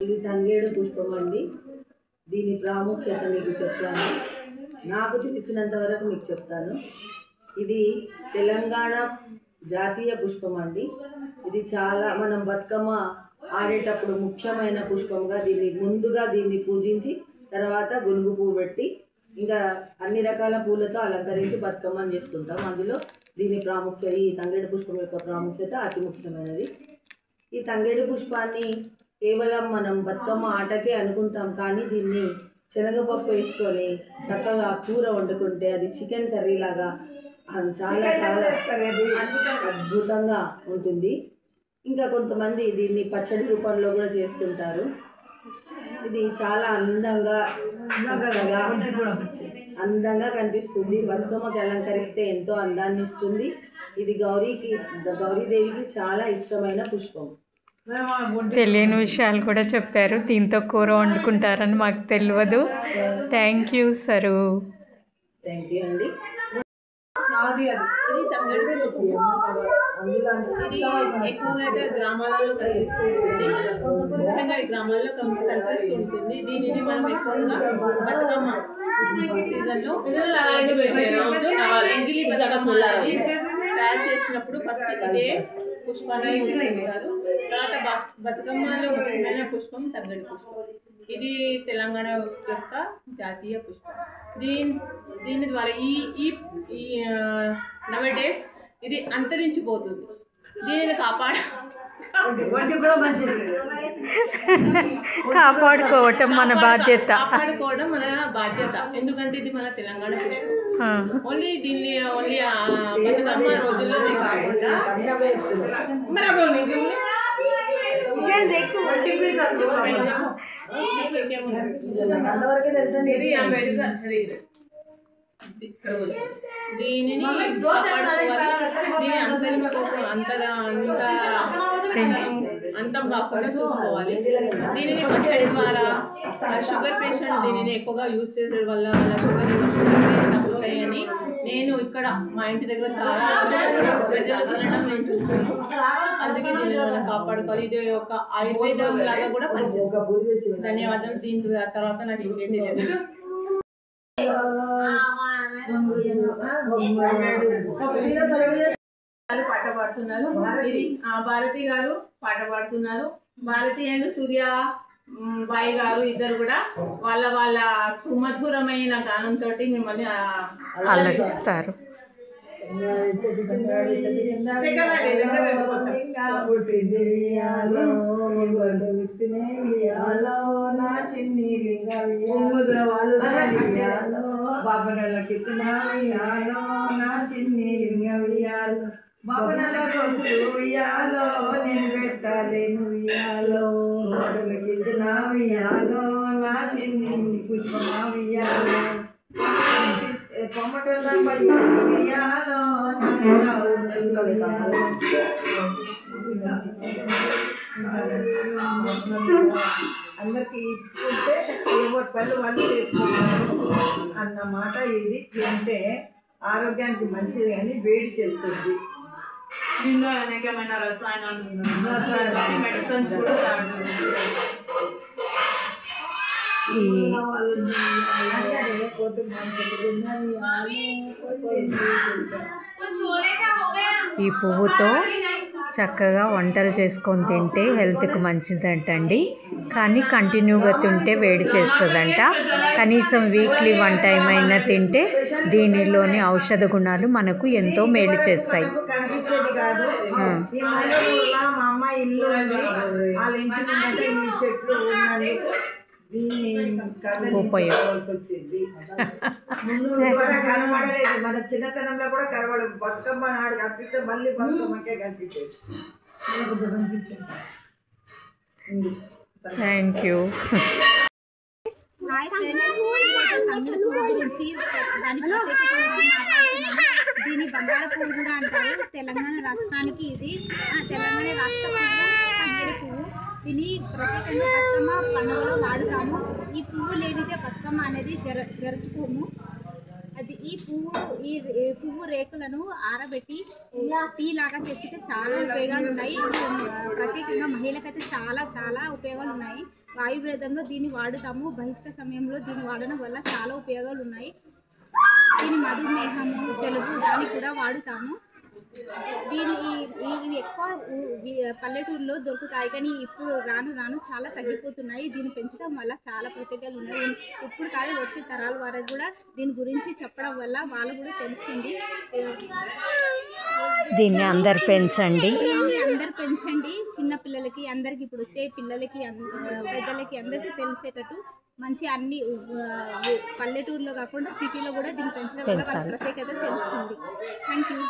ఇది తంగేడు పుష్పం అండి. దీని ప్రాముఖ్యత మీకు చెప్తాను. నాకు తెలిసినంత వరకు మీకు చెప్తాను. ఇది తెలంగాణ జాతీయ పుష్పం అండి. ఇది చాలా మనం బతుకమ్మ ఆడేటప్పుడు ముఖ్యమైన పుష్పంగా ముందుగా దీన్ని పూజించి తర్వాత గునుగు పువ్వు పెట్టి ఇంకా అన్ని రకాల పూలతో అలంకరించి బతుకమ్మని చేసుకుంటాం. అందులో దీని ప్రాముఖ్యత, ఈ తంగేడు పుష్పం యొక్క ప్రాముఖ్యత అతి ముఖ్యమైనది. ఈ తంగేడు పుష్పాన్ని కేవలం మనం బతుకమ్మ ఆటకే అనుకుంటాం, కానీ దీన్ని శనగపప్పు వేసుకొని చక్కగా కూర వండుకుంటే అది చికెన్ కర్రీ లాగా చాలా చాలా అద్భుతంగా ఉంటుంది. ఇంకా కొంతమంది దీన్ని పచ్చడి రూపంలో కూడా చేసుకుంటారు. ఇది చాలా అందంగా కనిపిస్తుంది. బతుకమ్మకి అలంకరిస్తే ఎంతో అందాన్ని ఇస్తుంది. ఇది గౌరీదేవికి చాలా ఇష్టమైన పుష్పం. తెలియని విషయాలు కూడా చెప్పారు. దీంతో కూర వండుకుంటారని మాకు తెలియదు. Thank you sir. Thank you అండి. గ్రామాలలో కనిపిస్తూ ఉంటుంది. దీనిని మనం ఎక్కువగా బతుకమ్మ సీజన్లో తయారు చేసినప్పుడు ఫస్ట్ ఇదే పుష్పాన్ని చేస్తారు. తర్వాత బతుకమ్మలో ముఖ్యమైన పుష్పం తంగడి పుష్పం. ఇది తెలంగాణ యొక్క జాతీయ పుష్పం. దీని ద్వారా ఈ నవడేస్ ఇది అంతరించిపోతుంది. దీనిని కాపాడుకోవటం మన బాధ్యత. ఎందుకంటే ఇది మన తెలంగాణ పుష్పం. ఓన్లీ బతుకమ్మ రోజుల్లోనే కాకుండా దీనిని అంతం కాకుండా చూసుకోవాలి. దీనిని పచ్చడి ద్వారా షుగర్ పేషెంట్ దీనిని ఎక్కువగా యూజ్ చేసే వల్ల షుగర్ తగ్గుతాయని నేను ఇక్కడ మా ఇంటి దగ్గర చాలా ప్రజలు తినడం నేను చూస్తాను. అందుకే దీనిని మనం కాపాడుకోవాలి. ఇది ఒక ఆయుర్వేదం లాగా కూడా పనిచేస్తుంది. ధన్యవాదాలు. దీని తర్వాత నాకు ఇంకేం తెలియదు. పాట పాడుతున్నారు. ఇది భారతి గారు పాట పాడుతున్నారు. భారతి అండ్ సూర్య బాయ్ గారు ఇద్దరు కూడా వాళ్ళ సుమధురమైన గానంతో మిమ్మల్ని అలరిస్తారు. బాబనల కోసులు ఉయ్యాలో నేను పెట్టాలేను ఉయ్యాలో కింద ఉయ్యాలో నా చిన్ని పుష్పమా ఉయ్యాలో కొమ్మటల పడి ఉయ్యాలో అందరికి ఇచ్చుకుంటే ఎవరి పళ్ళు వాళ్ళు చేసుకుంటారు అన్నమాట. ఇది తింటే ఆరోగ్యానికి మంచిది కానీ వేడి చేస్తుంది. దీనిలో అనేకమైన రసాయనాలు మెడిసిన్స్ కూడా ఈ పువ్వుతో చక్కగా వంటలు చేసుకొని తింటే హెల్త్కి మంచిదంటండి. కానీ కంటిన్యూగా తింటే వేడి చేస్తుందంట. కనీసం వీక్లీ 1 టైం అయినా తింటే దీనిలోని ఔషధ గుణాలు మనకు ఎంతో మేలు చేస్తాయి. కనబడలేదు మన చిన్నతనంలో కూడా కనబడదు. బతుకమ్మ నాడు కనిపిస్తే మళ్ళీ బతుకమ్మకే కనిపించేది. Thank you. దీని బంగారు పువ్వు కూడా అంటారు. తెలంగాణ రాష్ట్రానికి ఇది తెలంగాణ రాష్ట్ర పువ్వు తంగేడు పువ్వు. దీన్ని ప్రత్యేకంగా బతుకమ్మ పండుగలో వాడుతాము. ఈ పువ్వు లేనిదే బతుకమ్మ అనేది జరుపుకోము. అది ఈ పువ్వు రేకులను ఆరబెట్టి టీ లాగా చేసుకుంటే చాలా ఉపయోగాలు ఉన్నాయి. ప్రత్యేకంగా మహిళలకైతే చాలా చాలా ఉపయోగాలు ఉన్నాయి. ఆయుర్వేదంలో దీన్ని వాడుతాము. బహిష్ట సమయంలో దీన్ని వాడడం వల్ల చాలా ఉపయోగాలు ఉన్నాయి. దీన్ని మధుమేహము, జలుబు దానికి కూడా వాడుతాము. ఇవి ఎక్కువ పల్లెటూరులో దొరుకుతాయి, కానీ ఇప్పుడు రాను రాను చాలా తగ్గిపోతున్నాయి. దీన్ని పెంచడం వల్ల చాలా ప్రత్యేకతలు ఉన్నాయి. ఇప్పుడు కానీ వచ్చే తరాల వారికి కూడా దీని గురించి చెప్పడం వల్ల వాళ్ళకు కూడా తెలుస్తుంది. దీన్ని అందరు పెంచండి, చిన్న పిల్లలకి అందరికి, ఇప్పుడు వచ్చే పిల్లలకి పెద్దలకి అందరికీ తెలిసేటట్టు మంచి అన్ని పల్లెటూరులో కాకుండా సిటీలో కూడా దీన్ని పెంచడం వల్ల వాళ్ళ ప్రత్యేకత తెలుస్తుంది. Thank you.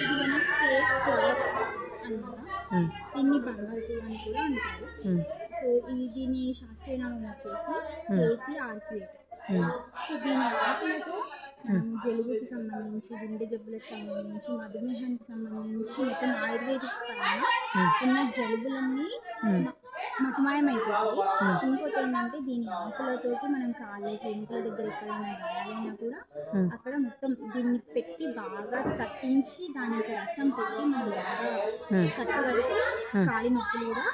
ఇది మన స్టేట్ ఫ్లవర్ అన్నమాట. దీన్ని బంగారు పువ్వు అని కూడా అంటారు. సో దీని శాస్త్రీయ నామం వచ్చేసి కేసీ ఆర్కియేట్. సో దీని ఆకులతో జలుబుకి సంబంధించి, గుండె జబ్బులకు సంబంధించి, మధుమేహానికి సంబంధించి మొత్తం ఆయుర్వేదిక్ పరంగా ఉన్న జలుబులన్నీ మటుమాయమైపోతాయి. ఇంకోటి ఏంటంటే దీని ఆకులతోటి మనం కాళ్ళకి, ఇంట్ల దగ్గర ఎక్కడైనా గాయాలైనా కూడా అక్కడ మొత్తం దీన్ని పెట్టి బాగా తట్టించి దానికి రసం పెట్టి మనం బాగా కట్టగలిగితే కాలి నొప్పులు కూడా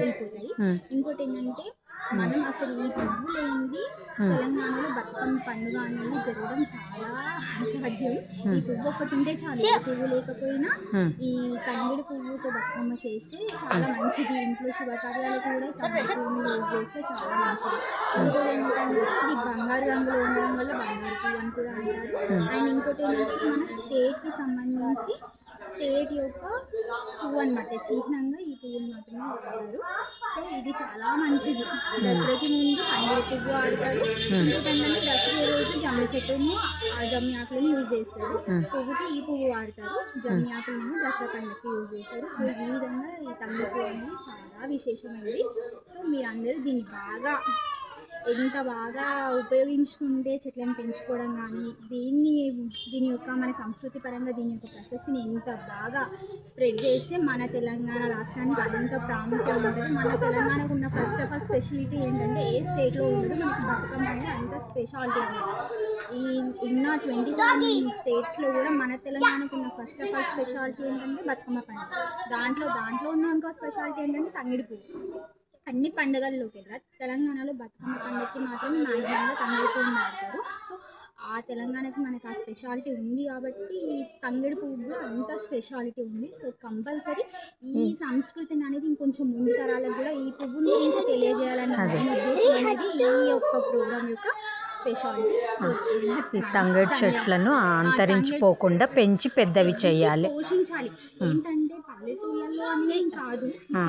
వెళ్ళిపోతాయి. ఇంకోటి ఏంటంటే మనం అసలు ఈ పువ్వు లేనిది తెలంగాణలో బతుకమ్మ పండుగ అనేది జరగడం చాలా అసాధ్యం. ఈ పువ్వు ఒకటి ఉంటే చాలు. పువ్వు లేకపోయినా ఈ తంగిడి పువ్వుతో బతుకమ్మ చేస్తే చాలా మంచిది. ఇంట్లో శుభకార్యాలకు కూడా తంగిడి పువ్వుని యూజ్ చేస్తే చాలా మంచిది. ఇంకోటి ఏంటంటే ఇది బంగారు రంగులో ఉండడం వల్ల బంగారు పువ్వు అని కూడా అంటారు. అండ్ ఇంకోటి ఏంటంటే మన స్టేట్కి సంబంధించి స్టేట్ యొక్క పువ్వు అనమాట, చిహ్నంగా ఈ పువ్వుని మాత్రమే వాడతారు. సో ఇది చాలా మంచిది. దసరాకి ముందు తంగిడి పువ్వు వాడతారు. ఇంకోటంటే దసరా రోజు జమ్మి చెట్టును, ఆ జమ్మి ఆకులను యూజ్ చేస్తారు. పువ్వుకి ఈ పువ్వు వాడతారు, జమ్మి ఆకులను దసరా పండుగకి యూజ్ చేస్తారు. సో ఈ విధంగా ఈ తంగిడి పువ్వు అనేది చాలా విశేషమైనది. సో మీరందరూ దీన్ని ఎంత బాగా ఉపయోగించుకుంటే చెట్లను పెంచుకోవడం కానీ, దీని యొక్క మన సంస్కృతి పరంగా దీని యొక్క ప్రాసెస్ని ఎంత బాగా స్ప్రెడ్ చేస్తే మన తెలంగాణ రాష్ట్రానికి అదంత ప్రాముఖ్యం ఉంటుంది. మన తెలంగాణకు ఉన్న ఫస్ట్ ఆఫ్ ఆల్ స్పెషాలిటీ ఏంటంటే ఏ స్టేట్లో ఉండదు మనకి బతుకమ్మ అనేది అంత స్పెషాలిటీ అన్నమాట. ఈ ఉన్న 27 స్టేట్స్లో కూడా మన తెలంగాణకు ఉన్న ఫస్ట్ ఆఫ్ ఆల్ స్పెషాలిటీ ఏంటంటే బతుకమ్మ పండుగ. దాంట్లో ఉన్న ఇంకో స్పెషాలిటీ ఏంటంటే తంగిడి పువ్వు. అన్ని పండుగల్లోకి తెలంగాణలో బతుకమ్మ పండుగకి మాత్రం మ్యాక్సిమంగా తంగిడి పువ్వు వాడతారు. సో ఆ తెలంగాణకి మనకు ఆ స్పెషాలిటీ ఉంది కాబట్టి ఈ తంగిడి పువ్వులో అంత స్పెషాలిటీ ఉంది. సో కంపల్సరీ ఈ సంస్కృతిని అనేది ఇంకొంచెం ముందు తరాలకు కూడా ఈ పువ్వుని గురించి తెలియజేయాలనే ఉద్దేశం అనేది ఈ యొక్క ప్రోగ్రామ్ యొక్క స్పెషాలిటీ. సో ఈ తంగిడి చెట్లను అంతరించిపోకుండా పెంచి పెద్దవి చేయాలి, పోషించాలి. ఏంటంటే పల్లెటూళ్ళలో అనే కాదు,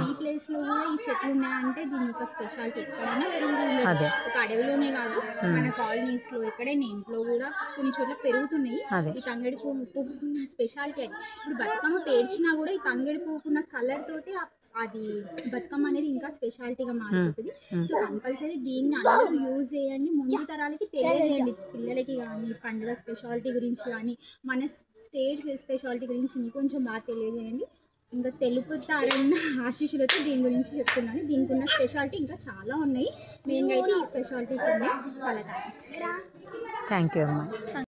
ఈ ప్లేస్లో కూడా ఈ చెట్లు ఉన్నాయంటే దీని యొక్క స్పెషాలిటీ ఎక్కడైనా పెరుగుతుంది. ఒక అడవిలోనే కాదు, మన కాలనీస్లో ఎక్కడైనా ఇంట్లో కూడా కొన్ని చోట్ల పెరుగుతున్నాయి. ఈ తంగిడి పువ్వుకున్న స్పెషాలిటీ అది. ఇప్పుడు బతుకమ్మ పేర్చినా కూడా ఈ తంగిడి పువ్వుకున్న కలర్ తోటి అది బతుకమ్మ అనేది ఇంకా స్పెషాలిటీగా మారిపోతుంది. సో కంపల్సరీ దీన్ని అందరూ యూజ్ చేయండి, ముందు తరాలకి తెలియజేయండి. పిల్లలకి కానీ పండుగ స్పెషాలిటీ గురించి కానీ మన స్టేట్ స్పెషాలిటీ గురించి ఇంకొంచెం బాగా తెలియజేయండి. ఇంకా తెలుపుతారన్న ఆశీస్సులతో దీని గురించి చెప్తున్నాను. దీనికి ఉన్న స్పెషాలిటీ ఇంకా చాలా ఉన్నాయి. మెయిన్గా అయితే ఈ స్పెషాలిటీస్ ఉన్నాయి. చాలా థ్యాంక్స్. థ్యాంక్ యూ అమ్మా.